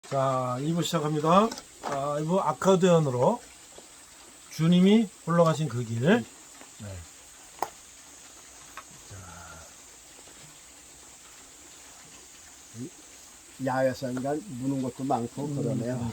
자, 2부 시작합니다. 자, 2부 아카디언으로 주님이 올라가신 그 길. 네. 야외서니까 무는 것도 많고 그러네요.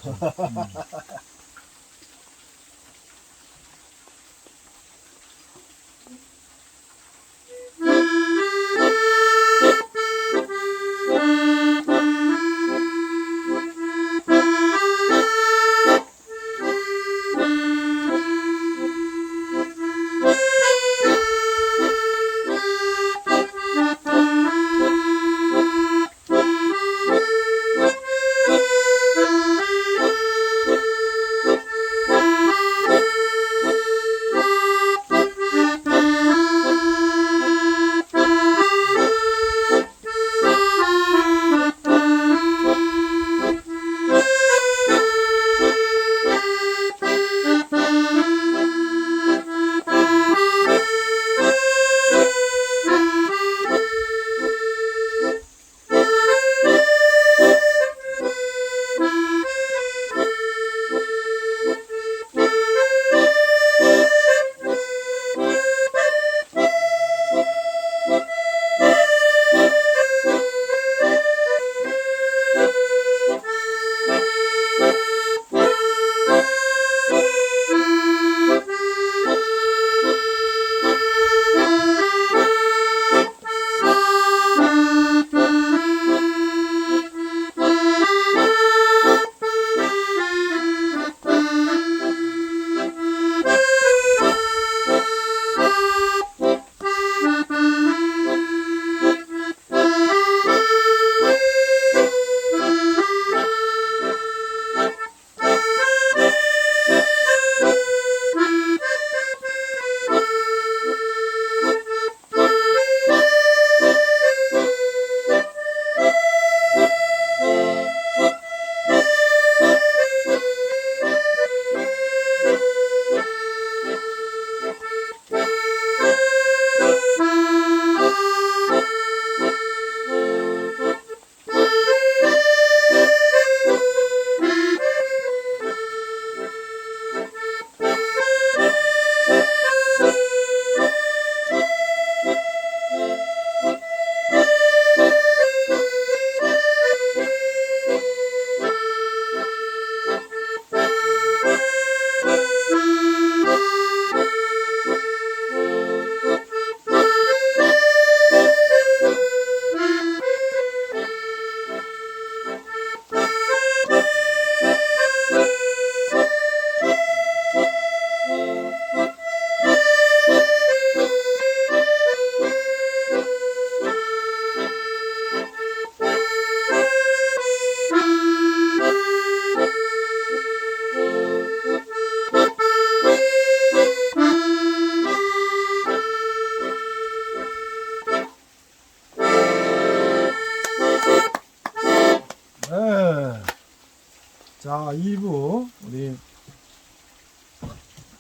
네. 자, 2부 우리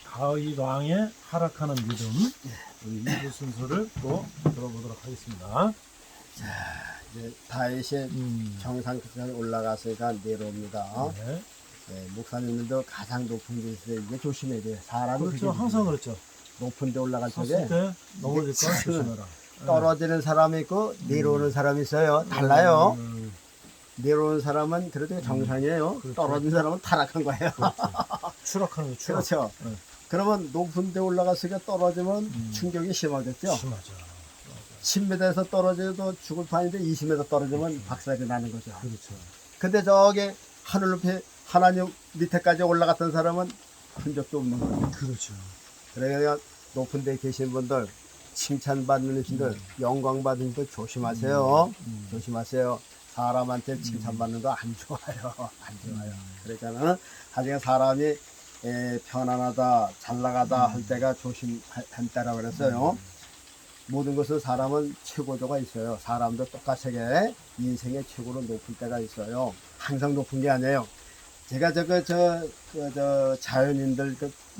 가의왕의 하락하는 믿음, 우리 2부 순서를 또 들어보도록 하겠습니다. 이제 다윗이 정상 끝까지 올라갔으니까 내려옵니다. 네. 네, 목사님들도 가장 높은 데서 이제 조심해야 돼요. 사람이 그렇죠. 그게 항상 그렇죠. 높은 데 올라갈 섰을 적에 때 넘어질 거 조심해라. 떨어지는 사람이 있고 내려오는 사람이 있어요. 달라요. 음, 내려오는 사람은 그래도 정상이에요. 그렇죠. 떨어진 사람은 타락한 거예요. 추락하는 거 추락. 그렇죠. 네. 그러면 높은 데 올라갔으니까 떨어지면 충격이 심하겠죠. 심하죠. 10m에서 떨어져도 죽을 판인데 20m 떨어지면 박살이 나는 거죠. 그렇죠. 근데 저기 하늘 높이 하나님 밑에까지 올라갔던 사람은 흔적도 없는 거예요. 그렇죠. 그러니까 높은 데 계신 분들, 칭찬받는 분들, 영광받는 분들 조심하세요. 조심하세요. 사람한테 칭찬받는 거 안 좋아요. 안 좋아요. 그러니까는 나중에 사람이 편안하다, 잘 나가다 할 때가 조심한다라고 그랬어요. 모든 것은 사람은 최고도가 있어요. 사람도 똑같이 인생의 최고로 높을 때가 있어요. 항상 높은 게 아니에요. 제가 저 자연인들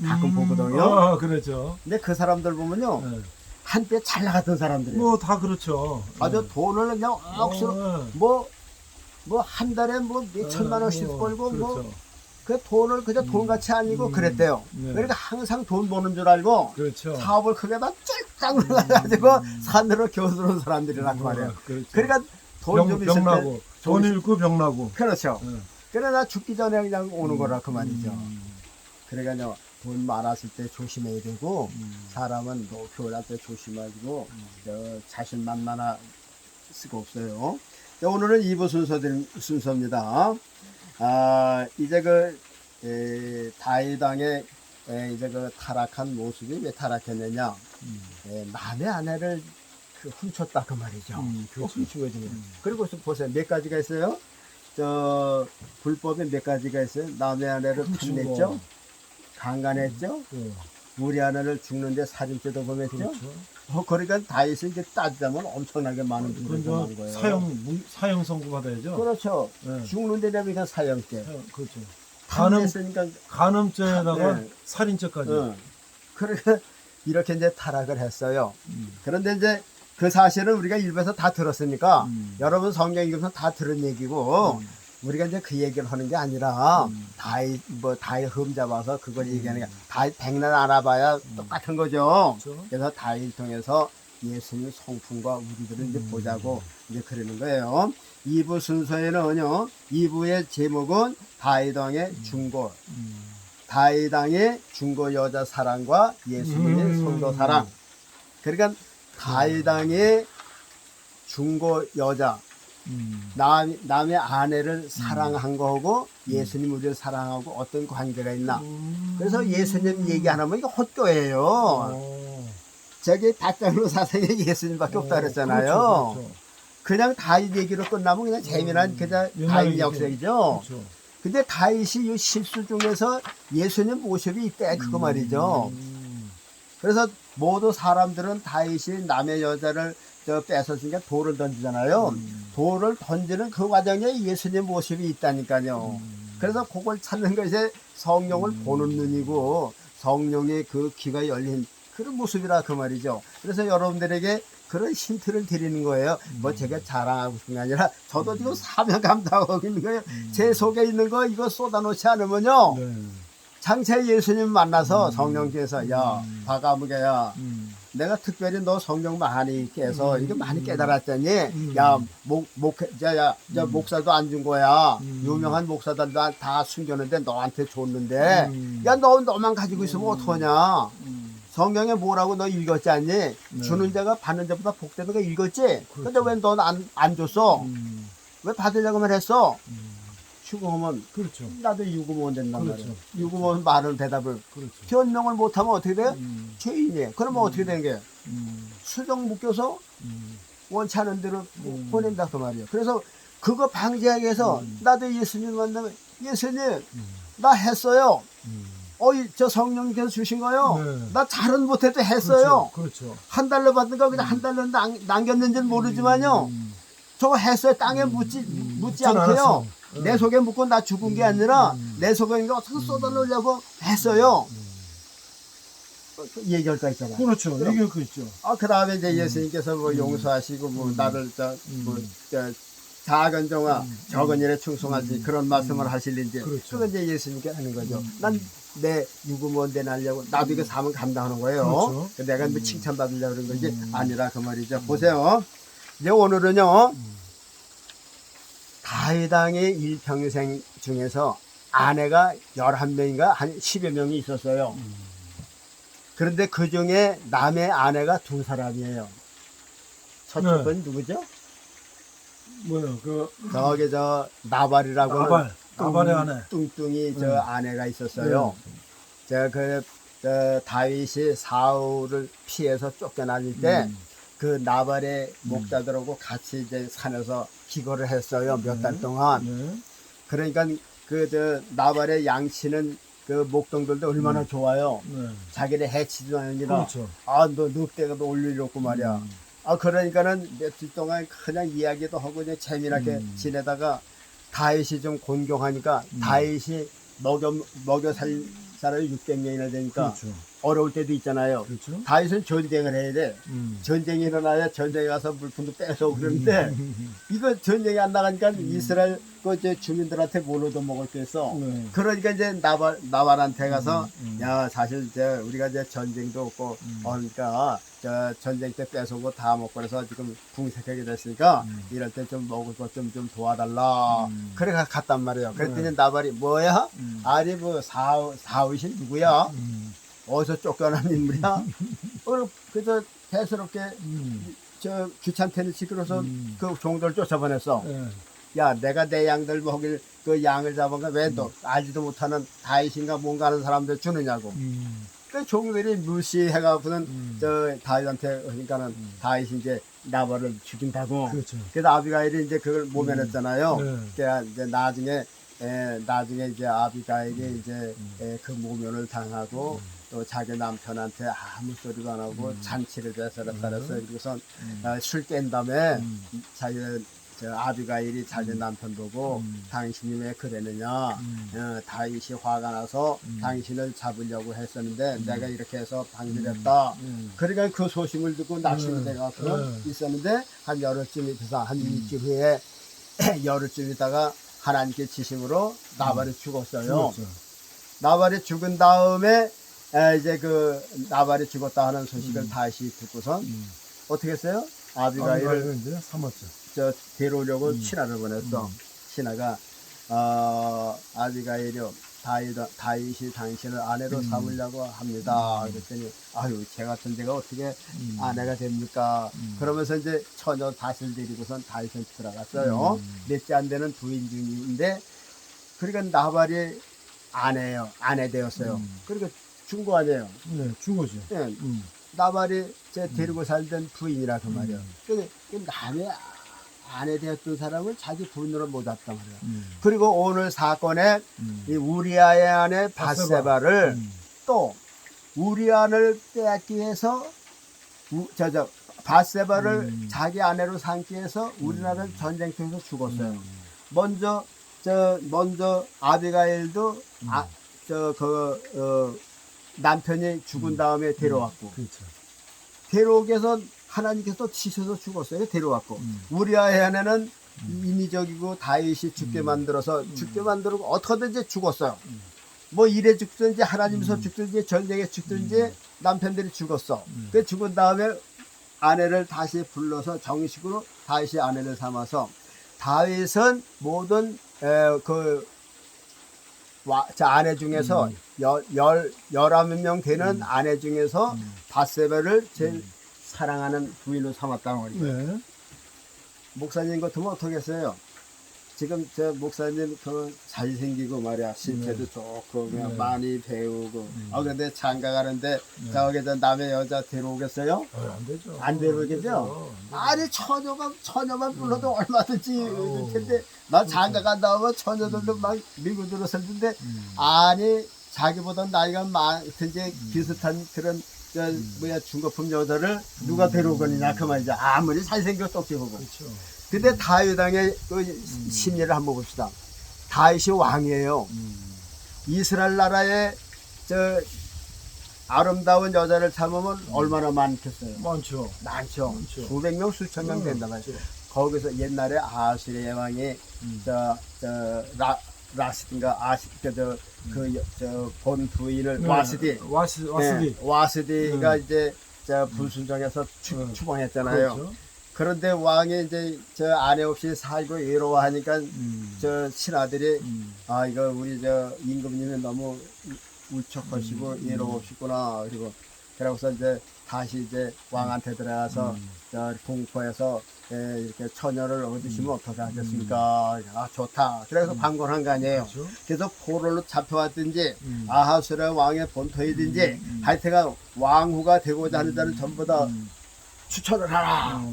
가끔 보거든요. 아, 그렇죠. 근데 그 사람들 보면요. 네. 한때 잘 나갔던 사람들이에요. 뭐 다 그렇죠. 아주 돈을 그냥 억수로 네. 뭐 뭐 한 달에 뭐 몇천만 원씩 벌고 뭐 그렇죠. 그 돈을 그저 돈같이 아니고 그랬대요. 네. 그러니까 항상 돈 버는 줄 알고 그렇죠. 사업을 크게 다 쭉 올라가지고 산으로 교수는 사람들이란 말이에요. 그렇죠. 그러니까 돈 좀 있을 병나고 때 돈 잃고 병나고. 그렇죠. 네. 그러나 죽기 전에 그냥 오는 거라 그 말이죠. 음. 그러니까요 돈 많았을 때 조심해야 되고 사람은 노표할 때 조심하고 자신만만할 수가 없어요. 자, 오늘은 2부 순서입니다. 이제 다이당의 이제 타락한 모습이 왜 타락했느냐? 남의 아내를 훔쳤다 그 말이죠. 그렇죠. 훔친 거지. 그리고 보세요 몇 가지가 있어요. 저 불법에 몇 가지가 있어요. 남의 아내를 훔친 탐냈죠. 거. 강간했죠. 네. 우리 아내를 죽는데 살인죄도 범했죠. 그렇죠. 그러니까 다윗은 이제 따지자면 엄청나게 많은 그건 죄를 범한 거예요. 사형 선고 받아야죠. 그렇죠. 네. 죽는데 내가 사형죄. 그렇죠. 탐냈으니까 간음죄에다가 네. 살인죄까지. 그러니까 이렇게 이제 타락을 했어요. 그런데 이제 그 사실은 우리가 일부에서 다 들었으니까 여러분 성경 읽으면서 다 들은 얘기고 우리가 이제 그 얘기를 하는 게 아니라 다윗 흠 잡아서 그걸 얘기하는 게 다윗 백날 알아봐야 똑같은 거죠. 그렇죠. 그래서 다윗 통해서 예수님 성품과 우리들을 이제 보자고 이제 그러는 거예요. 2부 순서에는요. 2부의 제목은 다윗왕의 중고. 다윗왕의 중고 여자 사랑과 예수님의 성도 사랑. 그러니까 다윗왕의 중고 여자 남의 아내를 사랑한 거하고 예수님 우리를 사랑하고 어떤 관계가 있나. 그래서 예수님 얘기 안 하면 이거 헛교예요. 저기 닭장로 사생에 예수님밖에 없다 그랬잖아요. 그렇죠, 그렇죠. 그냥 다윗 얘기로 끝나면 그냥 재미난 그냥 다윗 얘기. 역사이죠. 그렇죠. 근데 다윗이 이 실수 중에서 예수님 모습이 있대 그거 말이죠. 그래서 모두 사람들은 다윗이 남의 여자를 뺏었으니까 돌을 던지잖아요. 돌을 던지는 그 과정에 예수님 모습이 있다니까요. 그래서 그걸 찾는 것이 성령을 보는 눈이고 성령의 그 귀가 열린 그런 모습이라 그 말이죠. 그래서 여러분들에게 그런 힌트를 드리는 거예요. 뭐 제가 자랑하고 싶은 게 아니라 저도 지금 사명 감당하고 있는 거예요. 제 속에 있는 거 이거 쏟아놓지 않으면요. 네. 장차 예수님 만나서 성령께서 야 바가무게야 내가 특별히 너 성령 많이 깨서 이거 많이 깨달았더니 야 목사도 안 준 거야. 유명한 목사들도 다 숨겼는데 너한테 줬는데 야 너만 가지고 있으면 어떡하냐. 성경에 뭐라고 너 읽었지 않니? 주는 자가 받는 자보다 복되는 거 읽었지? 근데 왜 넌 안 줬어? 왜 받으려고만 했어? 죽으면 그렇죠. 나도 유구무원 된단 그렇죠. 말이야. 유구무원 말을 대답을 그렇죠. 변명을 못하면 어떻게 돼? 죄인이에요. 그러면 어떻게 되는 게? 수정 묶여서 원치 않은 대로 보낸다 그 말이에요. 그래서 그거 방지하기 위해서 나도 예수님 만나면 예수님 나 했어요. 저 성령님께서 주신 거요. 네. 나 잘은 못해도 했어요. 그렇죠. 한 달러 받는 거 그냥 한 달러 남겼는지는 모르지만요. 저거 했어요. 땅에 묻지 않고요. 않았어. 내 속에 묻고 나 죽은 게 아니라 내 속에 있는 거 어떻게 쏟아놓으려고 했어요. 얘기할 거 있잖아. 그렇죠. 얘기할 거 있죠. 그 다음에 이제 예수님께서 뭐 용서하시고 뭐 나를 작은 종아 적은 일에 충성하지 그런 말씀을 하실는지 그렇죠. 그건 이제 예수님께 하는 거죠. 난 내 유구무원대 날려고 나도 이거 사면 감당하는 거예요. 그렇죠. 내가 뭐 칭찬받으려고 그런 거지 아니라 그 말이죠. 보세요. 이제 오늘은요 다윗왕의 일평생 중에서 아내가 11명인가 한 10여 명이 있었어요. 그런데 그 중에 남의 아내가 2사람이에요. 첫째 분 누구죠? 뭐야, 저기 나발이라고 나발의 아내. 뚱뚱이 아내가 있었어요. 다윗이 사울을 피해서 쫓겨나질 때 그 나발의 목자들하고 같이 이제 산에서 기거를 했어요. 몇 달 동안. 네. 그러니까 나발의 양치는 그 목동들도 얼마나 좋아요. 네. 자기를 해치지 않으니라. 그렇죠. 너 늑대가 너 올리려고 말이야. 그러니까는 며칠 동안 그냥 이야기도 하고 그냥 재미나게 지내다가 다윗이 좀 곤경하니까 다윗이 먹여 살 사람이 600명이나 되니까 그렇죠. 어려울 때도 있잖아요. 그렇죠. 다윗은 전쟁을 해야 돼. 전쟁이 일어나야 전쟁에 가서 물품도 뺏어 그러는데 이거 전쟁이 안 나가니까 이스라엘 그 이제 주민들한테 뭘 얻어먹을 게 있어. 네. 그러니까 이제 나발한테 가서 야 사실 이제 우리가 이제 전쟁도 없고 그러니까 저 전쟁 때 뺏어오고 다 먹고 그래서 지금 궁색하게 됐으니까 이럴 때 좀 먹을 것 좀 도와달라. 그래 갔단 말이에요. 그랬더니 나발이 뭐야? 아니 뭐 사윗이 누구야? 어디서 쫓겨난 인물이야? 그래서 대수롭게 저 귀찮다는 식으로서 그 종들을 쫓아보냈어. 네. 야, 내가 내 양들 먹일 그 양을 잡아가 왜 너 알지도 못하는 다윗인가 뭔가 하는 사람들 주느냐고. 그 종들이 무시해가고는 저 다윗한테 그러니까는 다윗이 이제 나발을 죽인다고. 그렇죠. 그래서 아비가일이 이제 그걸 모면했잖아요. 네. 그러니까 이제 나중에 이제 아비가일이 이제 그 모면을 당하고 또 자기 남편한테 아무 소리도 안 하고 잔치를 해서 그래서 술 깬 다음에 자기 저 아비가일이 자기 남편 보고 당신이 왜 그랬느냐 다윗이 화가 나서 당신을 잡으려고 했었는데 내가 이렇게 해서 방지했다. 그러니까 그 소식을 듣고 낙심이 돼가지고 있었는데 한 열흘쯤 있어서 한 일주일 후에 열흘쯤 있다가 하나님께 지심으로 나발이 죽었어요. 죽었죠. 나발이 죽은 다음에 이제 그 나발이 죽었다 하는 소식을 다시 듣고선 어떻게 했어요? 아비가일을 이제 삼았죠. 저 데려오려고 신하를 보냈어. 신하가 아비가일이요 다윗이 당신을 아내로 삼으려고 합니다. 그랬더니 아유 제 같은 데가 어떻게 아내가 됩니까? 그러면서 이제 처녀 닷을 데리고선 다윗은 들어갔어요. 넷째 안 되는 부인 중인데 그러니까 나발이 아내예요. 아내 되었어요. 그러니까 죽은 거 아니에요. 네, 죽어죠. 예, 나발이 제 데리고 살던 부인이라 그 말이야. 근데 남의 아내 되었던 사람을 자기 부인으로 못 왔단 말이야. 그리고 오늘 사건에 이 우리아의 아내 바세바를 또 우리아를 빼앗기 위해서 바세바를 자기 아내로 삼기 위해서 우리나라는 전쟁터에서 죽었어요. 먼저 아비가일도 남편이 죽은 다음에 데려왔고 그렇죠. 데려오기 위해서 하나님께서 치셔서 죽었어요. 데려왔고 우리아의 아내는 인위적이고 다윗이 죽게 만들어서 죽게 만들고 어떻게든지 죽었어요. 뭐 일에 죽든지 하나님께서 죽든지 전쟁에 죽든지 남편들이 죽었어. 그 죽은 다음에 아내를 다시 불러서 정식으로 다윗이 아내를 삼아서 다윗은 모든 아내 중에서 11명 되는 아내 중에서 바세바를 제일 사랑하는 부인으로 삼았다는 말이에요. 네. 목사님 같으면 어떻게 했어요? 지금 저 목사님 그 잘생기고 말이야 신체도 좋고 그냥 네. 많이 배우고 근데 장가 가는데 저기 저 남의 여자 데려오겠어요? 안 되죠. 안 데려오겠죠? 아니 처녀만 불러도 얼마든지 있을 텐데 나 장가 간다 하면 처녀들도 막 밀고 들어섰는데 아니 자기보다 나이가 많든지 비슷한 그런 중고품 여자를 누가 데려오거니냐 그 말이죠. 아무리 잘생겨 똑똑하고. 그렇죠. 근데 다윗 왕의 그 심리를 한번 봅시다. 다윗이 왕이에요. 이스라엘 나라에 저 아름다운 여자를 참으면 얼마나 많겠어요? 많죠. 많죠. 수백 명, 수천 명 된단 말이죠. 거기서 옛날에 아수리의 왕이 라스딘가 본 부인을 네. 와스디가 이제 불순종해서 추방했잖아요. 그렇죠. 그런데 왕이 이제 저 아내 없이 살고 외로워하니까 저 신하들이 이거 우리 저 임금님이 너무 울적하시고 외로우시구나. 그러고서 이제 다시 이제 왕한테 들어가서 저 공포해서 이렇게 처녀를 얻으시면 어떻게 하겠습니까? 좋다. 그래서 방문한 거 아니에요. 그렇죠. 그래서 포로로 잡혀왔든지 아하수라 왕의 본토이든지 하여튼간 왕후가 되고자 하는 자는 전부 다 추천을 하라.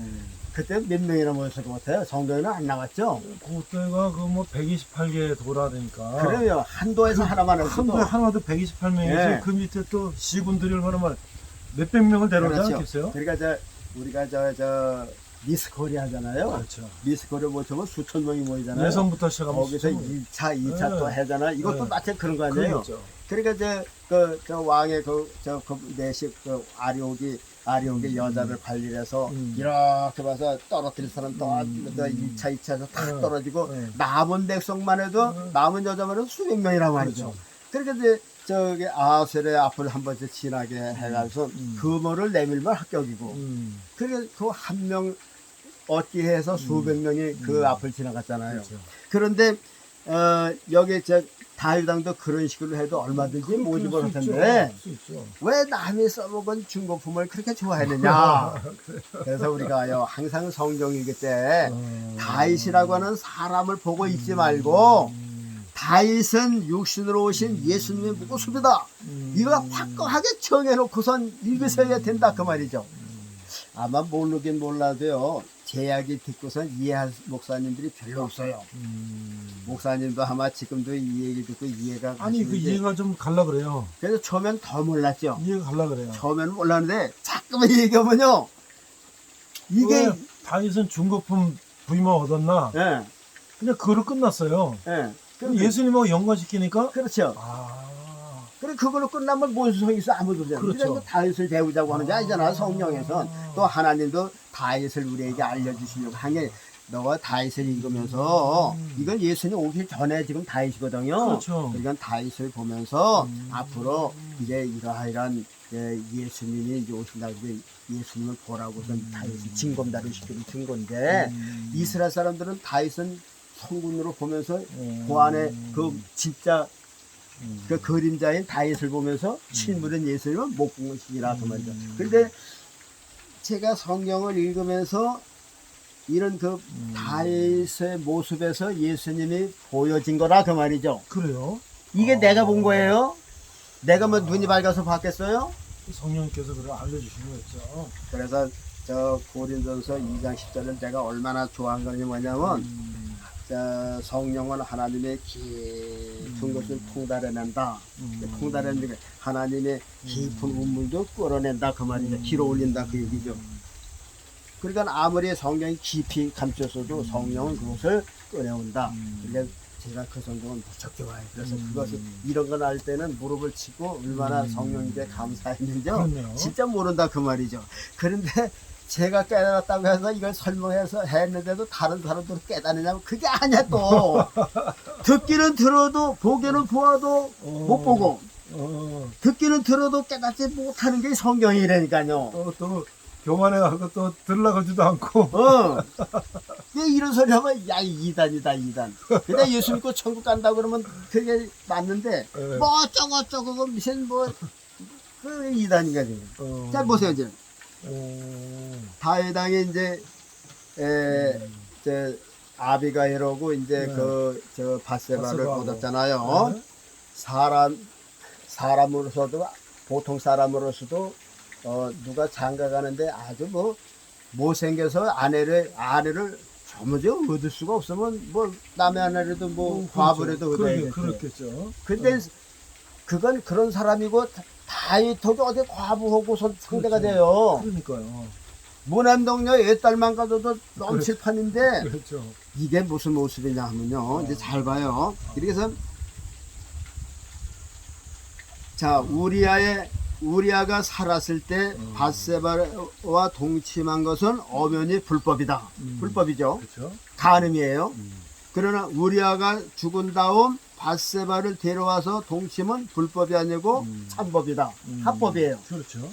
그때 몇 명이나 모였을 것 같아요? 성경에는 안 나왔죠? 그때가 그 뭐 128개 도라니까. 그러면 한도에서 하나만 했어도 한도에 하나도 128명이지. 네. 그 밑에 또 시군들이 얼마나 많아. 몇백 명을 데려오지 그렇죠. 않겠어요? 그러니까 우리가 저 미스 코리아잖아요. 그렇죠. 미스 코리아 모처럼 수천 명이 모이잖아요. 예선부터 시작하면 거기서 1차, 2차 네. 또 하잖아요. 이것도 네. 마찬가지 그런 거 아니에요? 그렇죠. 그러니까 저 왕의 그 내식 그 아리옥이 여자를 관리해서 이렇게 봐서 떨어뜨릴 사람 또 1차, 2차에서 탁 떨어지고 남은 백성만 해도 남은 여자만 해도 수백 명이라고 말이죠. 그러니까 이제 저기 아하스의 앞을 한 번씩 지나게 해가지고 금어를 내밀면 합격이고 그러니까 그 한 명 얻기 해서 수백 명이 그 앞을 지나갔잖아요. 그렇죠. 그런데 여기 저 다윗왕도 그런 식으로 해도 얼마든지 모집을 할 텐데 왜 남이 써먹은 중고품을 그렇게 좋아했느냐. 그래서 우리가요 항상 성경 읽을 때 다윗이라고 하는 사람을 보고 읽지 말고 다윗은 육신으로 오신 예수님의 모습이다. 이거 확고하게 정해놓고선 읽으셔야 된다 그 말이죠. 아마 모르긴 몰라도요 제 이야기 듣고선 이해할 목사님들이 별로 없어요. 목사님도 아마 지금도 이 얘기 듣고 이해가 아니 그 가시는데 이해가 좀 갈라 그래요. 그래서 처음엔 더 몰랐죠. 이해가 갈라 그래요. 처음에는 몰랐는데 자꾸만 얘기하면요 이게 왜 다윗은 중고품 부임을 얻었나? 예, 그냥 그걸로 끝났어요. 예. 그럼 예수님하고 연관시키니까 그렇죠. 그래 그걸로 끝나면 뭔 소용이 있어 아무도 없잖아. 그렇죠. 우리가 다윗을 배우자고 하는 게 아니잖아. 성령에선 또 하나님도 다윗을 우리에게 알려주시려고 하게 너가 다윗을 읽으면서 이건 예수님 오기 전에 지금 다윗이거든요. 그렇죠. 그러니까 다윗을 보면서 앞으로 이제 이러한 예수님이 이제 오신다고 이제 예수님을 보라고서 다윗이 징검다리를 시키는 증거인데 이스라엘 사람들은 다윗은 성군으로 보면서 그 안에 그 진짜 그 그림자인 다윗을 보면서 실물은 예수님을 못 본 것이라 그 말이죠. 그런데 제가 성경을 읽으면서 이런 그 다윗의 모습에서 예수님이 보여진 거라 그 말이죠. 그래요? 이게 내가 본 거예요. 내가 뭐 눈이 밝아서 봤겠어요? 성령님께서 그걸 알려주신 거였죠. 그래서 저 고린도서 2장 10절은 제가 얼마나 좋아한 거냐 뭐냐면 성령은 하나님의 깊은 것을 통달해낸다. 통달해내는 게 하나님의 깊은 운물도 끌어낸다 그 말이죠. 길어 올린다 그 얘기죠. 그러니까 아무리 성경이 깊이 감췄어도 성령은 그것을 꺼내온다. 그러니까 제가 그 성경은 무척 좋아해요. 그래서 그것을 이런 걸 알 때는 무릎을 치고 얼마나 성령님께 감사했는지요. 그렇네요. 진짜 모른다 그 말이죠. 그런데 제가 깨달았다고 해서 이걸 설명해서 했는데도 다른 사람들은 깨달으냐면 그게 아니야 또. 듣기는 들어도 보기는 보아도 못 보고 듣기는 들어도 깨닫지 못하는 게 성경이라니까요. 또 교만해 가고 또 들라가지도 않고. 이런 소리 하면 야 이단이다 이단. 근데 예수 믿고 천국 간다 그러면 그게 맞는데 뭐 어쩌고 무슨 그 이단인가 지금. 자 보세요 이제. 다윗왕이 이제 아비가일하고 이제 저 바세바를 얻었잖아요. 사람으로서도 보통 사람으로서도 누가 장가 가는데 아주 뭐 못생겨서 아내를 저무저 얻을 수가 없으면 뭐 남의 아내라도 뭐 과부라도 얻어야겠죠. 그렇겠죠. 근데 그건 그런 사람이고 다윗도 어디 과부하고 상대가 돼요. 그러니까요. 모난동녀 8달만 가져도 넘칠 판인데 그렇죠. 이게 무슨 모습이냐 하면요. 이제 잘 봐요. 이래서 자 우리아가 살았을 때 밧세바와 동침한 것은 엄연히 불법이다. 불법이죠. 그렇죠. 간음이에요. 그러나 우리아가 죽은 다음 밧세바를 데려와서 동침은 불법이 아니고 참법이다. 합법이에요. 그렇죠.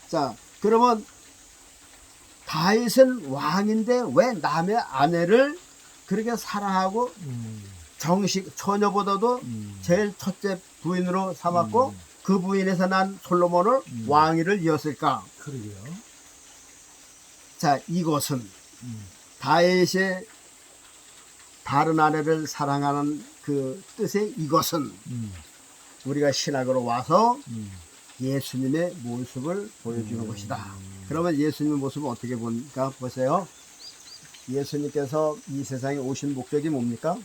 자, 그러면 다윗은 왕인데 왜 남의 아내를 그렇게 사랑하고 처녀보다도 제일 첫째 부인으로 삼았고 그 부인에서 난 솔로몬을 왕위를 이었을까? 그러게요. 자, 이것은 다윗의 다른 아내를 사랑하는 그 뜻의 이것은 우리가 신학으로 와서 예수님의 모습을 보여주는 것이다. 그러면 예수님의 모습을 어떻게 보니까 보세요. 예수님께서 이 세상에 오신 목적이 뭡니까?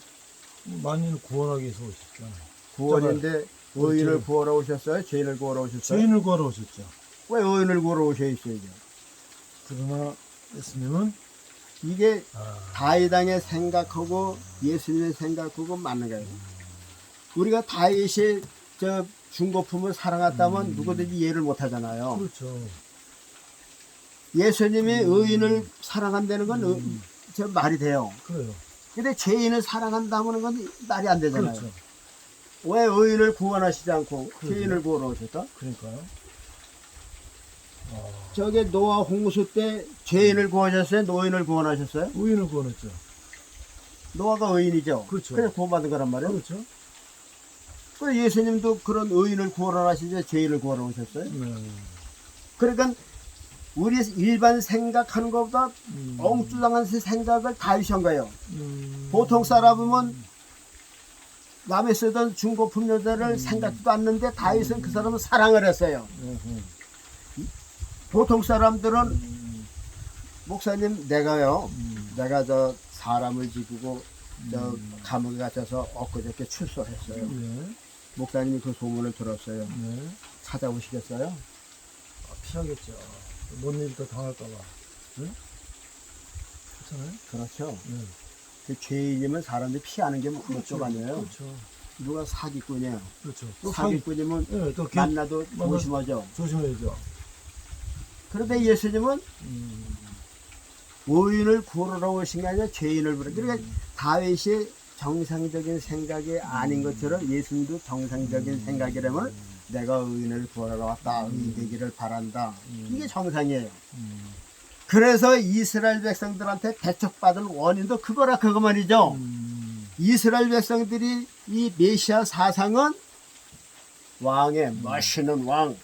만인을 구원하기 위해서 오셨죠. 구원인데 의인을 구하러 오셨어요? 죄인을 구하러 오셨어요? 죄인을 구하러 오셨죠. 왜 의인을 구하러 오셔야죠? 그러나 예수님은 이게 다윗왕의 생각하고 예수님의 생각하고 맞는 거예요. 우리가 다윗이 저 중고품을 사랑했다면 누구든지 이해를 못 하잖아요. 그렇죠. 예수님이 의인을 사랑한다는 건 저 말이 돼요. 그래요. 근데 죄인을 사랑한다는 건 말이 안 되잖아요. 그렇죠. 왜 의인을 구원하시지 않고 그러게요. 죄인을 구원하셨다? 그러니까요. 저게 노아 홍수 때 죄인을 구원하셨어요? 노인을 구원하셨어요? 의인을 구원했죠. 노아가 의인이죠. 그렇죠. 그래서 구원받은 거란 말이에요. 그렇죠. 그 예수님도 그런 의인을 구원하시지 죄인을 구원하셨어요? 네. 그러니까 우리 일반 생각하는 것보다 엉뚱한 생각을 다 하신 거예요. 보통 사람은 남의 쓰던 중고품 여자를 생각도 않는데 다윗은 그 사람은 사랑을 했어요. 보통 사람들은 목사님 내가 저 사람을 죽이고 저 감옥에 갇혀서 엊그저께 출소했어요. 네. 목사님이 그 소문을 들었어요. 네. 찾아오시겠어요? 아, 피하겠죠. 뭔 일이 더 당할까봐. 응? 그렇잖아요. 그렇죠. 네. 그 죄인이면 사람들이 피하는 게 목적 아니에요. 그렇죠. 누가 사기꾼이에요. 그렇죠. 또 사기꾼이면 네, 또 만나도 조심하죠. 조심해야죠. 그런데 예수님은 의인을 구하러 오신 게 아니라 죄인을 부르. 그러니까 다윗이 정상적인 생각이 아닌 것처럼 예수님도 정상적인 생각이라면 내가 의인을 구하러 왔다. 의인 되기를 바란다. 이게 정상이에요. 그래서 이스라엘 백성들한테 배척받은 원인도 그거라 그거 말이죠. 이스라엘 백성들이 이 메시아 사상은 왕의 멋있는 왕,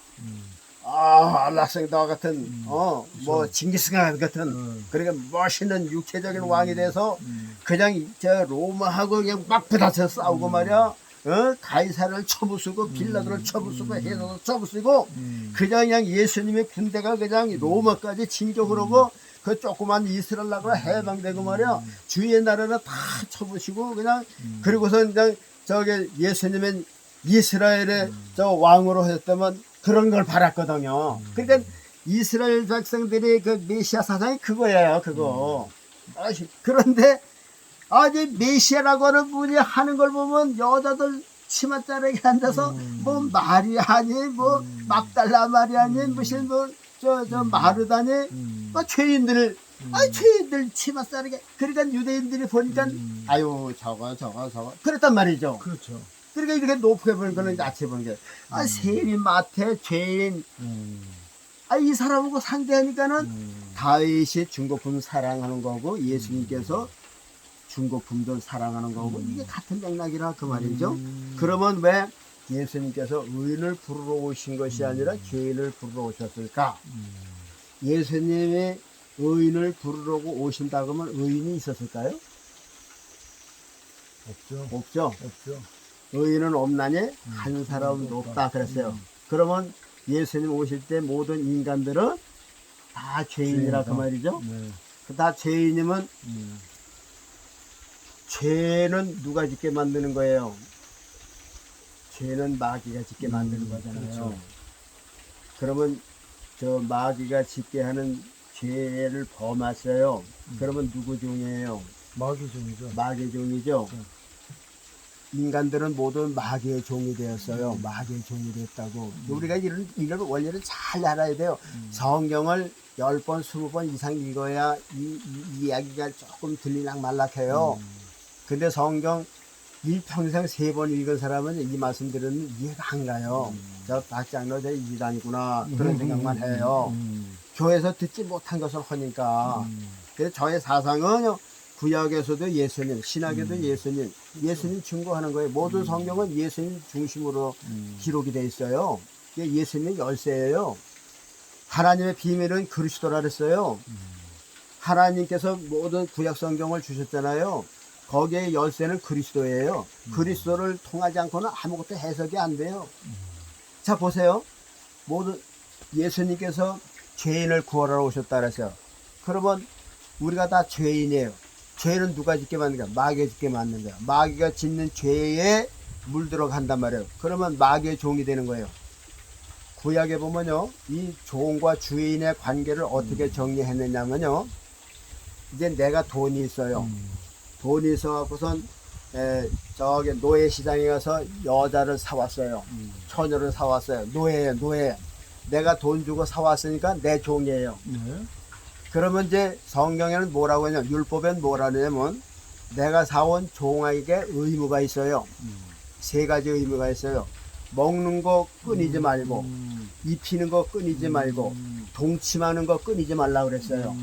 알렉산더 같은, 뭐 징기스칸 같은, 그러니까 멋있는 육체적인 왕이 돼서 그냥 저 로마하고 그냥 막 부딪혀 싸우고 말이야. 가이사를 쳐부수고 빌라도를 쳐부수고 헤로도 쳐부수고 그냥 예수님의 군대가 그냥 로마까지 진격을 하고 그 조그만 이스라엘 나라가 해방되고 말이야. 주위의 나라를 다 쳐부시고 그냥 그리고서 그냥 저기 예수님은 이스라엘의 저 왕으로 하셨다면 그런 걸 바랐거든요. 그러니까 이스라엘 백성들이 그 메시아 사상이 그거예요. 그거. 그런데 아직 메시아라고 하는 분이 하는 걸 보면 여자들 치마 자르게 앉아서 뭐 마리아니 뭐 막달라 마리아니 무슨 뭐 저 마르다니 뭐 죄인들 죄인들 치마 자르게 그러니까 유대인들이 보니까 아유 저거 그랬단 말이죠. 그렇죠. 그러니까 이렇게 높게 보는 거는 낮게 보는 게 세리 마태 죄인 이 사람하고 상대하니까는 다윗이 중고품 사랑하는 거고 예수님께서 중고품도 사랑하는 거고 이게 같은 맥락이라 그 말이죠. 그러면 왜 예수님께서 의인을 부르러 오신 것이 아니라 죄인을 부르러 오셨을까? 예수님이 의인을 부르러 오신다고 하면 의인이 있었을까요? 없죠. 의인은 없나니 한 사람도 없다 그랬어요. 그러면 예수님 오실 때 모든 인간들은 다 죄인이라 그 말이죠. 네. 다 죄인이면 죄는 누가 짓게 만드는 거예요? 죄는 마귀가 짓게 만드는 거잖아요. 그렇죠. 그러면 저 마귀가 짓게 하는 죄를 범했어요. 그러면 누구 종이에요? 마귀 종이죠. 마귀의 종이죠. 인간들은 모두 마귀의 종이 되었어요. 마귀의 종이 됐다고. 우리가 이런 원리를 잘 알아야 돼요. 성경을 10번, 20번 이상 읽어야 이 이야기가 조금 들리락 말락해요. 근데 성경 일평생 3번 읽은 사람은 이 말씀 들으면 이해가 안 가요. 저 박장로 저 이단이구나 그런 생각만 해요. 교회에서 듣지 못한 것을 하니까. 그래서 저의 사상은 구약에서도 예수님, 신약에도 예수님 증거하는 거예요. 모든 성경은 예수님 중심으로 기록이 돼 있어요. 예수님의 열쇠예요. 하나님의 비밀은 그리스도라 그랬어요. 하나님께서 모든 구약 성경을 주셨잖아요. 거기에 열쇠는 그리스도예요. 그리스도를 통하지 않고는 아무것도 해석이 안 돼요. 자 보세요. 모든 예수님께서 죄인을 구하러 오셨다 그랬어요. 그러면 우리가 다 죄인이에요. 죄는 누가 짓게 만든 거야? 마귀가 짓게 만든 거야. 마귀가 짓는 죄에 물들어 간단 말이에요. 그러면 마귀의 종이 되는 거예요. 구약에 보면요, 이 종과 주인의 관계를 어떻게 정리했느냐면요, 이제 내가 돈이 있어요. 돈이 있어갖고선 저기 노예시장에 가서 여자를 사왔어요. 처녀를 사왔어요. 노예예요, 노예. 내가 돈 주고 사왔으니까 내 종이에요. 네. 그러면 이제 성경에는 뭐라고 하냐, 율법엔 뭐라고 하냐면 내가 사온 종에게 의무가 있어요. 세 가지 의무가 있어요. 먹는 거 끊이지 말고, 입히는 거 끊이지 말고, 동침하는 거 끊이지 말라고 그랬어요.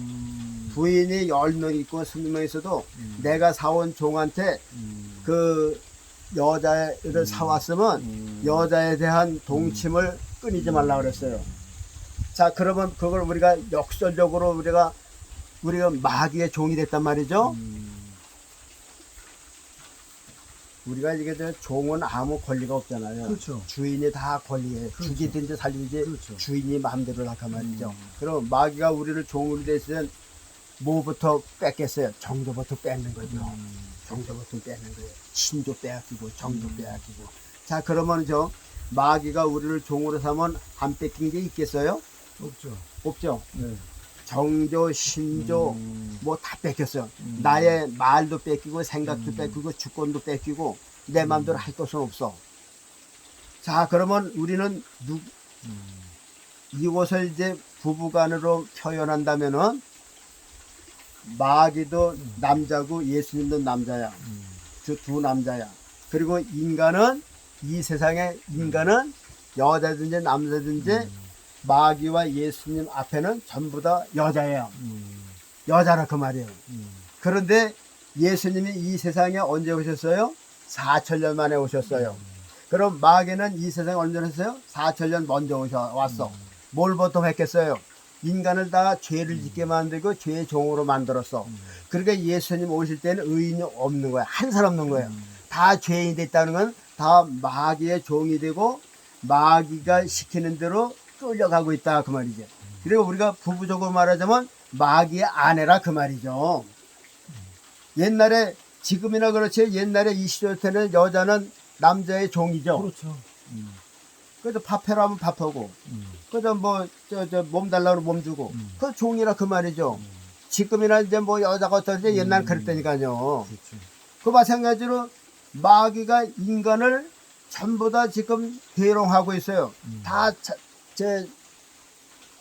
부인이 10명 있고 20명 있어도 내가 사온 종한테 그 여자를 사왔으면 여자에 대한 동침을 끊이지 말라고 그랬어요. 자, 그러면 그걸 우리가 역설적으로 우리가 마귀의 종이 됐단 말이죠. 우리가 이게 종은 아무 권리가 없잖아요. 그렇죠. 주인이 다 권리해. 그렇죠. 죽이든지 살리든지 그렇죠. 주인이 마음대로 하란 말이죠. 그럼 마귀가 우리를 종으로 됐으면 뭐부터 뺏겠어요? 정조부터 뺏는 거죠. 정조부터 뺏는 거예요. 신조 빼앗기고 정조 빼앗기고. 자, 그러면 마귀가 우리를 종으로 삼으면 안 뺏긴 게 있겠어요? 없죠. 없죠. 네. 정조, 신조 뭐 다 뺏겼어요. 나의 말도 뺏기고 생각도 뺏기고 주권도 뺏기고 내 마음대로 할 것은 없어. 자, 그러면 우리는 이것을 이제 부부간으로 표현한다면은 마귀도 남자고 예수님도 남자야. 두 남자야. 그리고 인간은 이 세상의 인간은 여자든지 남자든지 마귀와 예수님 앞에는 전부 다 여자예요. 여자라 그 말이에요. 그런데 예수님이 이 세상에 언제 오셨어요? 4천년 만에 오셨어요. 그럼 마귀는 이 세상에 언제 오셨어요? 4천년 먼저 왔어. 뭘 보통했겠어요? 인간을 다 죄를 짓게 만들고 죄의 종으로 만들었어. 그러니까 예수님 오실 때는 의인이 없는 거야. 한 사람 없는 거예요. 다 죄인이 됐다는 건 다 마귀의 종이 되고 마귀가 시키는 대로 끌려가고 있다 그 말이죠. 그리고 우리가 부부적으로 말하자면 마귀의 아내라 그 말이죠. 옛날에 지금이나 그렇지 옛날에 이 시절 때는 여자는 남자의 종이죠. 그렇죠. 그래서 밥해라 하면 밥하고 그래서 뭐 몸 달라고 하면 몸 주고 그 종이라 그 말이죠. 지금이나 이제 뭐 여자가 어떤지 옛날 그랬다니까요. 그렇죠. 그 마찬가지로 마귀가 인간을 전부 다 지금 대롱하고 있어요. 다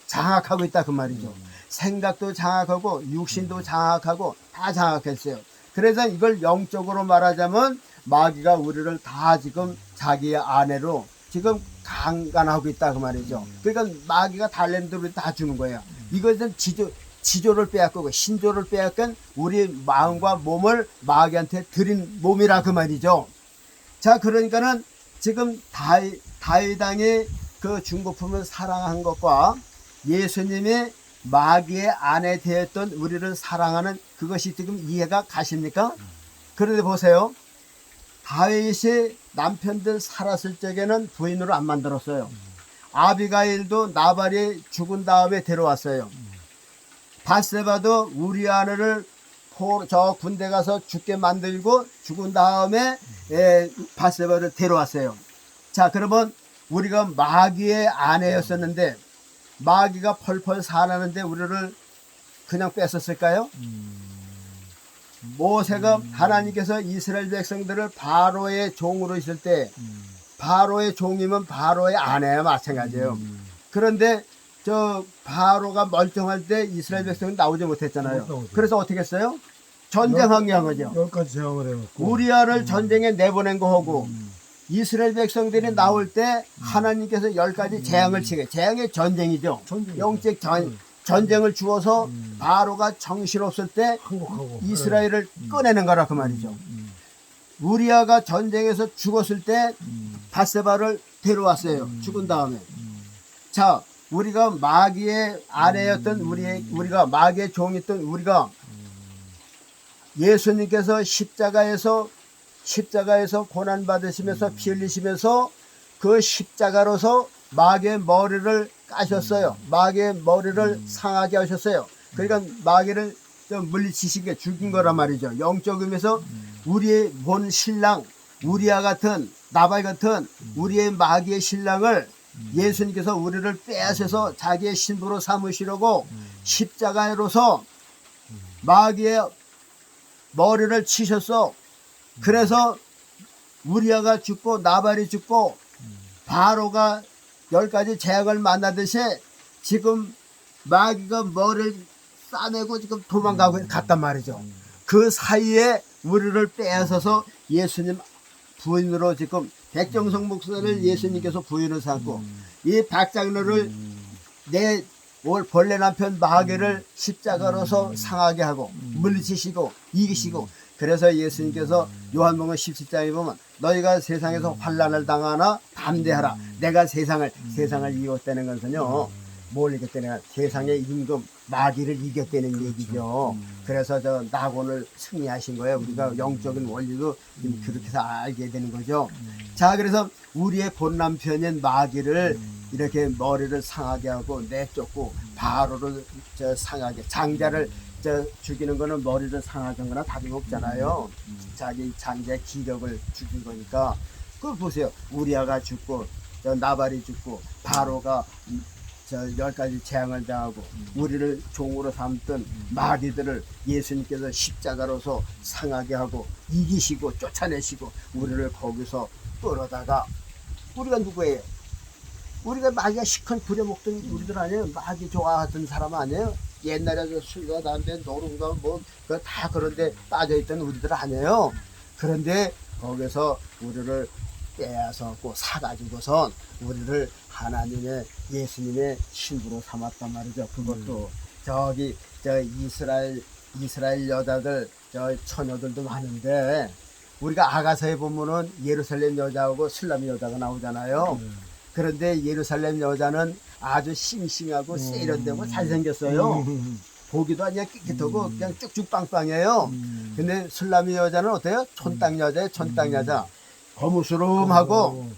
장악하고 있다 그 말이죠. 생각도 장악하고 육신도 장악하고 다 장악했어요. 그래서 이걸 영적으로 말하자면 마귀가 우리를 다 지금 자기의 아내로 지금 강간하고 있다 그 말이죠. 그러니까 마귀가 달랜드를 다 주는 거예요. 이것은 지조를 빼앗고 신조를 빼앗긴 우리 마음과 몸을 마귀한테 드린 몸이라 그 말이죠. 자, 그러니까는 지금 다윗왕이 그 중고품을 사랑한 것과 예수님이 마귀의 아내 되었던 우리를 사랑하는 그것이 지금 이해가 가십니까? 그런데 보세요. 다윗이 남편들 살았을 적에는 부인으로 안 만들었어요. 아비가일도 나발이 죽은 다음에 데려왔어요. 바세바도 우리아를 저 군대 가서 죽게 만들고 죽은 다음에 바세바를 데려왔어요. 자, 그러면 우리가 마귀의 아내였었는데 마귀가 펄펄 살았는데 우리를 그냥 뺐었을까요? 모세가 하나님께서 이스라엘 백성들을 바로의 종으로 있을 때 바로의 종이면 바로의 아내와 마찬가지예요. 그런데 저 바로가 멀쩡할 때 이스라엘 백성은 나오지 못했잖아요. 그래서 어떻게 했어요? 전쟁한 거죠. 10가지 재앙을 해갖고 우리아를 전쟁에 내보낸 거 하고 이스라엘 백성들이 나올 때 하나님께서 10가지 재앙을 치게. 재앙의 전쟁이죠. 영적 전쟁을 주어서 바로가 정신없을 때 항복하고 이스라엘을 꺼내는 거라 그 말이죠. 우리아가 전쟁에서 죽었을 때 바세바를 데려왔어요. 죽은 다음에. 자, 우리가 마귀의 아내였던 우리가 마귀의 종이었던 우리가 예수님께서 십자가에서 고난 받으시면서 피 흘리시면서 그 십자가로서 마귀의 머리를 까셨어요. 마귀의 머리를 상하게 하셨어요. 그러니까 마귀를 좀 물리치시게 죽인 거란 말이죠. 영적 의미에서 우리의 본 신랑 우리아 같은 나발 같은 우리의 마귀의 신랑을 예수님께서 우리를 빼앗아서 자기의 신부로 삼으시려고 십자가로서 마귀의 머리를 치셔서 그래서 우리아가 죽고 나발이 죽고 바로가 10가지 재앙을 만나듯이 지금 마귀가 머리를 싸내고 지금 도망가고 갔단 말이죠. 그 사이에 우리를 빼앗아서 예수님 부인으로 지금 백정성 목사를 예수님께서 부인을 삼고 이 박장로를 내 벌레 남편 마귀를 십자가로서 상하게 하고 물리치시고 이기시고, 그래서 예수님께서 요한복음 17장에 보면 너희가 세상에서 환난을 당하나 담대하라. 내가 세상을 이겼다는 것은요, 뭘 이겼다는 건 세상의 임금 마귀를 이겼다는 얘기죠. 그래서 저 낙원을 승리하신 거예요. 우리가 영적인 원리도 그렇게 해서 알게 되는 거죠. 자, 그래서 우리의 본 남편인 마귀를 이렇게 머리를 상하게 하고 내쫓고 바로를 저 상하게, 장자를 저 죽이는 거는 머리를 상하는 거나 다름없잖아요. 자기 장자의 기력을 죽인 거니까. 그걸 보세요. 우리아가 죽고 저 나발이 죽고 바로가 저 10가지 재앙을 당하고 우리를 종으로 삼던 마귀들을 예수님께서 십자가로서 상하게 하고 이기시고 쫓아내시고 우리를 거기서 끌어다가, 우리가 누구예요? 우리가 마귀가 시큰 부려먹던 우리들 아니에요? 마귀 좋아하던 사람 아니에요? 옛날에 술과 담배, 노름과 뭐 다 그런데 빠져있던 우리들 아니에요? 그런데 거기서 우리를 빼앗아갖고 사가지고선 우리를 하나님의 예수님의 신부로 삼았단 말이죠. 그것도 저기 저 이스라엘 여자들, 저 처녀들도 많은데 우리가 아가서에 보면은 예루살렘 여자하고 슬람 여자가 나오잖아요. 그런데 예루살렘 여자는 아주 싱싱하고 세련되고 잘생겼어요. 보기도 아니야 깨끗하고 그냥 쭉쭉 빵빵해요. 근데 슬람의 여자는 어때요? 촌땅 여자예요. 촌땅 여자. 거무스름하고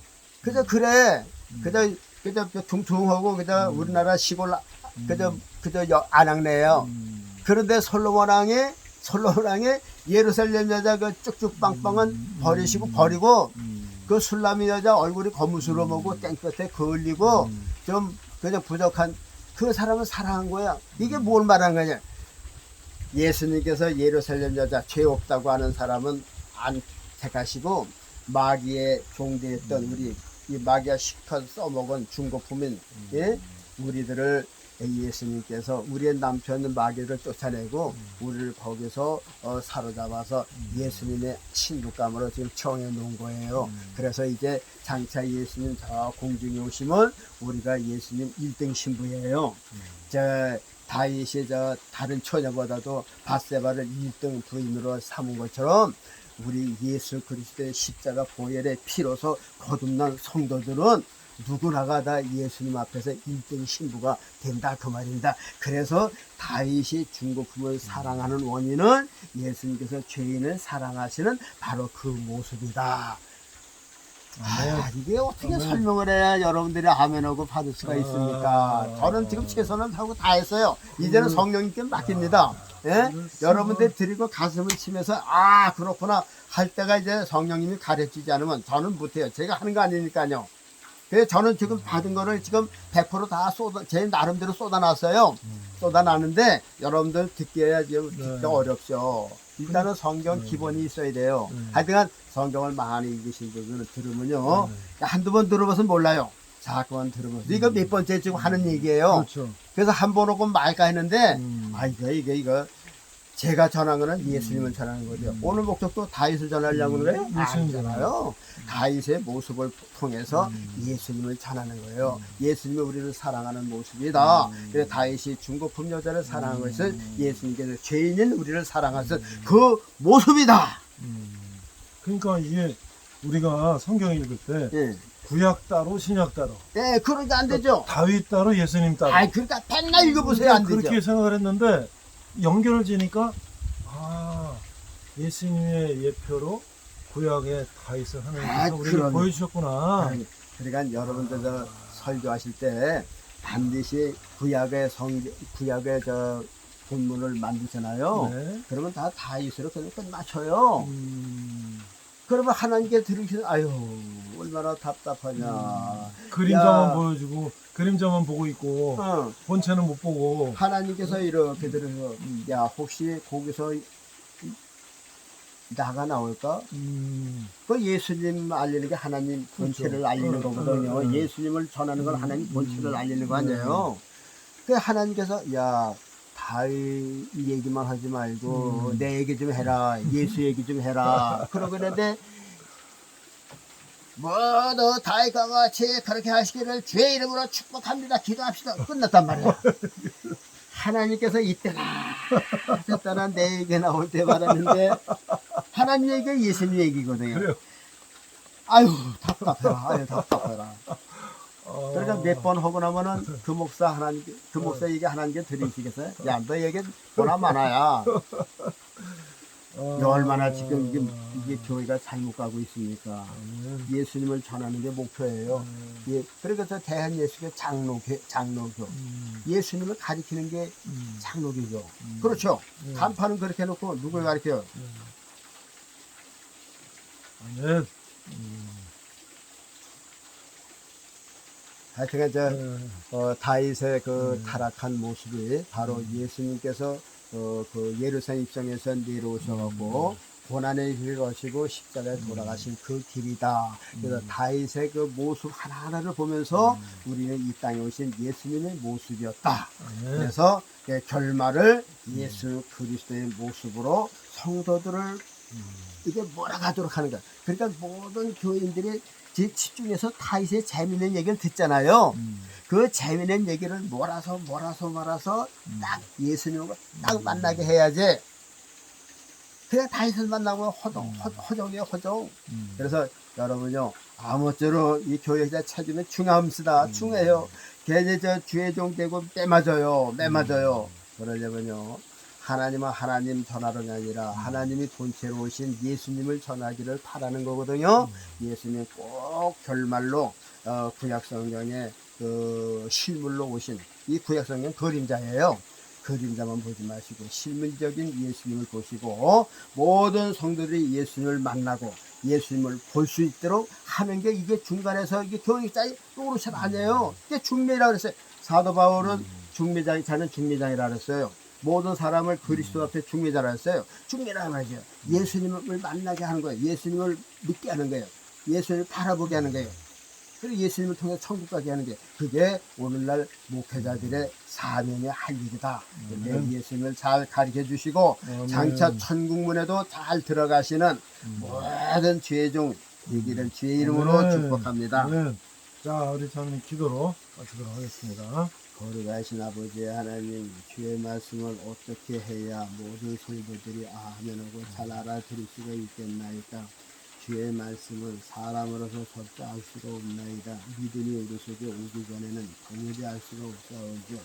그저 그래. 그저 퉁퉁하고 그저 우리나라 시골 그저 안악내요. 그런데 솔로몬 왕이 예루살렘 여자 그 쭉쭉 빵빵은 버리고 그 술람이 여자 얼굴이 거무스름하고 땡볕에 걸리고 좀 그저 부족한 그 사람을 사랑한 거야. 이게 뭘 말하는 거냐? 예수님께서 예루살렘 여자 죄 없다고 하는 사람은 안 택하시고 마귀의 종되었던 우리 이 마귀가 시컷 써먹은 중고품인 우리들을 예수님께서 우리의 남편 마귀를 쫓아내고 우리를 거기서 사로잡아서 예수님의 친부감으로 지금 정해 놓은 거예요. 그래서 이제 장차 예수님 저 공중에 오시면 우리가 예수님 1등 신부예요. 저 다윗이 저 다른 처녀보다도 밧세바를 1등 부인으로 삼은 것처럼 우리 예수 그리스도의 십자가 보혈의 피로서 거듭난 성도들은 누구나가 다 예수님 앞에서 1등 신부가 된다 그 말입니다. 그래서 다윗이 중고품을 사랑하는 원인은 예수님께서 죄인을 사랑하시는 바로 그 모습이다. 이게 어떻게 설명을 해야 여러분들이 아멘하고 받을 수가 있습니까? 저는 지금 최선을 하고 다 했어요. 이제는 성령님께 맡깁니다. 예? 여러분들 드리고 가슴을 치면서 그렇구나 할 때가 이제 성령님이 가르치지 않으면 저는 못해요. 제가 하는 거 아니니까요. 그래서 저는 지금 받은 거를 지금 100%다 제 나름대로 쏟아놨어요. 쏟아놨는데 여러분들 듣기가 듣기가 어렵죠. 일단은 성경 기본이 있어야 돼요. 하여튼 성경을 많이 읽으신 분들은 들으면요. 한두 번 들어봐서 몰라요. 자, 그만 들어보세요. 이거 몇 번째 지금 하는 얘기예요. 그렇죠. 그래서 한 번 오고 말까 했는데, 이거 제가 전한 거는 예수님을 전하는 거죠. 오늘 목적도 다윗을 전하려고 그래요? 아니잖아요. 다윗의 모습을 통해서 예수님을 전하는 거예요. 예수님이 우리를 사랑하는 모습이다. 그래서 다윗이 중고품 여자를 사랑한 것은 예수님께서 죄인인 우리를 사랑하신 그 모습이다. 그러니까 이게 우리가 성경 읽을 때 구약 따로 신약 따로. 네, 그러니까 안 되죠. 다윗 따로 예수님 따로. 그러니까 맨날 읽어보세요. 안 되죠. 그렇게 생각을 했는데 연결을 지니까 예수님의 예표로 구약의 다윗을 하나님께서 우리를 보여주셨구나. 그러니까 여러분들 저 설교하실 때 반드시 구약의 저 본문을 만드잖아요. 네. 그러면 다 다윗으로 그냥 끝마쳐요. 그러면 하나님께 들으시는 얼마나 답답하냐. 그림자만 보여주고 그림자만 보고 있고 본체는 못 보고. 하나님께서 이렇게 들으셔서 야 혹시 거기서 나가 나올까? 음. 그 예수님 알리는 게 하나님 본체를 알리는 거거든요. 예수님을 전하는 건 하나님 본체를 알리는 거 아니에요. 그 하나님께서 야 다윗 얘기만 하지 말고 내 얘기 좀 해라. 예수 얘기 좀 해라. 그러고 그러는데 뭐 너 다윗과 같이 그렇게 하시기를 주의 이름으로 축복합니다. 기도합시다. 끝났단 말이야. 하나님께서 이때나 저때나 내 얘기 나올 때 말하는데 하나님 얘기가 예수님 얘기거든요. 그래요. 아유 답답해라. 아유 답답해라. 어. 그러니까 몇 번 하고 나면은 그 목사 하나님 그 목사 얘기 하나님께 들으시겠어요? 야 너 얘기 보나 마나야. 얼마나 지금 이게 교회가 잘못 가고 있습니까? 예수님을 전하는 게 목표예요. 예, 그러니까 저 대한 예수교 장로교. 예수님을 가리키는 게 장로교죠. 그렇죠. 간판은 그렇게 해놓고 누굴 가리켜요? 아멘. 하여튼 다윗의 그 타락한 모습이 바로 예수님께서 그 예루살렘 입성에서 내려오셔갖고 고난의 길을 거시고 십자가에 돌아가신 그 길이다. 그래서 다윗의 그 모습 하나하나를 보면서 우리는 이 땅에 오신 예수님의 모습이었다. 그래서 결말을 예수 그리스도의 모습으로 성도들을 이게 몰아가도록 하는 거야. 그러니까 모든 교인들이 집중해서 다윗의 재미있는 얘기를 듣잖아요. 그 재미있는 얘기를 몰아서 딱 예수님을 딱 만나게 해야지. 그냥 다윗을 만나고 허정이에요, 허정. 그래서 여러분요, 아무쪼록 이 교회자 찾으면 중함스다, 중해요. 괜히 저 주의 종 되고 매맞아요. 그러려면요, 하나님은 하나님 전하는 게 아니라 하나님이 본체로 오신 예수님을 전하기를 바라는 거거든요. 예수님 꼭 결말로 구약성경에 그 실물로 오신 이 구약성경 그림자예요. 그림자만 보지 마시고 실물적인 예수님을 보시고 모든 성도들이 예수님을 만나고 예수님을 볼 수 있도록 하는 게 이게 중간에서 이게 교육자의 노릇이 아니에요. 이게 중매라고 그랬어요. 사도 바울은 자는 중매장이라고 그랬어요. 모든 사람을 그리스도 앞에 중매자라 했어요. 중매라는 말이죠. 예수님을 만나게 하는 거예요. 예수님을 믿게 하는 거예요. 예수님을 바라보게 하는 거예요. 그리고 예수님을 통해 천국 가게 하는 게 그게 오늘날 목회자들의 사명의 할 일이다. 근데 예수님을 잘 가르쳐 주시고 장차 천국문에도 잘 들어가시는 모든 죄종 되기를 주의 이름으로 축복합니다. 자, 우리 장님 기도로 마치도록 하겠습니다. 거룩하신 아버지 하나님, 주의 말씀을 어떻게 해야 모든 성도들이 아멘하고 잘 알아들을 수가 있겠나이까. 주의 말씀은 사람으로서 절대 알 수가 없나이다. 믿음이 우리 속에 오기 전에는 도무지 알 수가 없사오죠.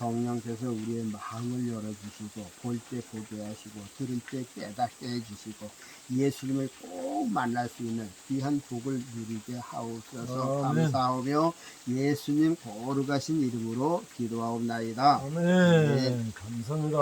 성령께서 우리의 마음을 열어주시고 볼 때 보게 하시고 들을 때 깨닫게 해주시고 예수님을 꼭 만날 수 있는 귀한 복을 누리게 하옵소서. 감사하며 예수님 거룩하신 이름으로 기도하옵나이다. 아멘. 감사합니다.